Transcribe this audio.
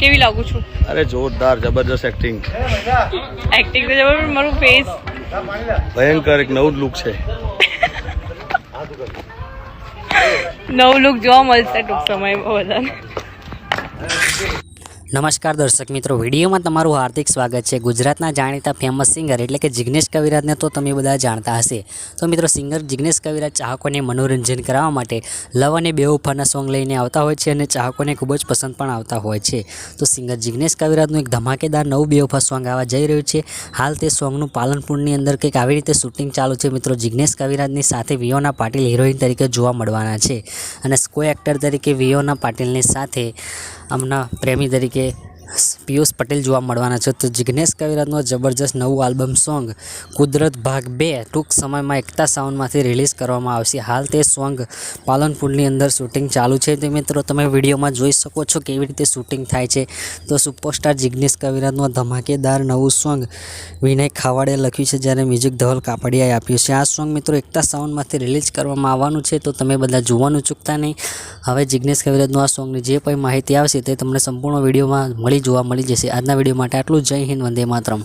કેવી લાગુ છું? અરે જોરદાર, જબરદસ્ત એક્ટિંગ. એક્ટિંગ તો જબર, મારું ફેસ ભયંકર, એક નવું લુક છે. નવું લુક જોવા મળશે ટૂંક સમયમાં બધાને. નમસ્કાર દર્શક મિત્રો, વિડીયોમાં તમારું હાર્દિક સ્વાગત છે. ગુજરાતના જાણીતા ફેમસ સિંગર એટલે કે જિગ્નેશ કવિરાજને તો તમે બધા જાણતા હશે. તો મિત્રો, સિંગર જિગ્નેશ કવિરાજ ચાહકોને મનોરંજન કરવા માટે લવ અને બેવફાના સોંગ લઈને આવતા હોય છે અને ચાહકોને ખૂબ જ પસંદ પણ આવતા હોય છે. તો સિંગર જિગ્નેશ કવિરાજનું એક ધમાકેદાર નવું બેવફા સોંગ આવવા જઈ રહ્યું છે. હાલ તે સોંગનું પાલનપુરની અંદર કંઈક આવી રીતે શૂટિંગ ચાલુ છે. મિત્રો, જિગ્નેશ કવિરાજની સાથે વિયોના પાટીલ હિરોઈન તરીકે જોવા મળવાના છે અને કો એક્ટર તરીકે વિયોના પાટીલની સાથે આમના પ્રેમી તરીકે પિયુષ પટેલ જોવા મળવાના છે. તો જિગ્નેશ કવિરાજનું જબરજસ્ત નવું આલ્બમ સોંગ કુદરત ભાગ 2 ટૂંક સમયમાં એકતા સાઉન્ડમાંથી રિલીઝ કરવામાં આવશે. હાલ તે સોંગ પાલનપુરની અંદર શૂટિંગ ચાલુ છે. તો મિત્રો, તમે વિડીયોમાં જોઈ શકો છો કેવી રીતે શૂટિંગ થાય છે. તો સુપરસ્ટાર જિગ્નેશ કવિરાજનું ધમાકેદાર નવું સોંગ વિનય ખાવાડે લખ્યું છે, જ્યારે મ્યુઝિક ધવલ કાપડિયાએ આપ્યું છે. આ સોંગ મિત્રો એકતા સાઉન્ડમાંથી રિલીઝ કરવામાં આવવાનું છે. તો તમે બધા જોવાનું ચૂકતા નહીં. હવે જિગ્નેશ કવિરાજનું આ સોંગની જે પણ માહિતી આવશે તે તમને સંપૂર્ણ વિડીયોમાં જોવા મળી જશે. આજના વિડીયો માટે આટલું. જય હિન્દ, વંદે માતરમ.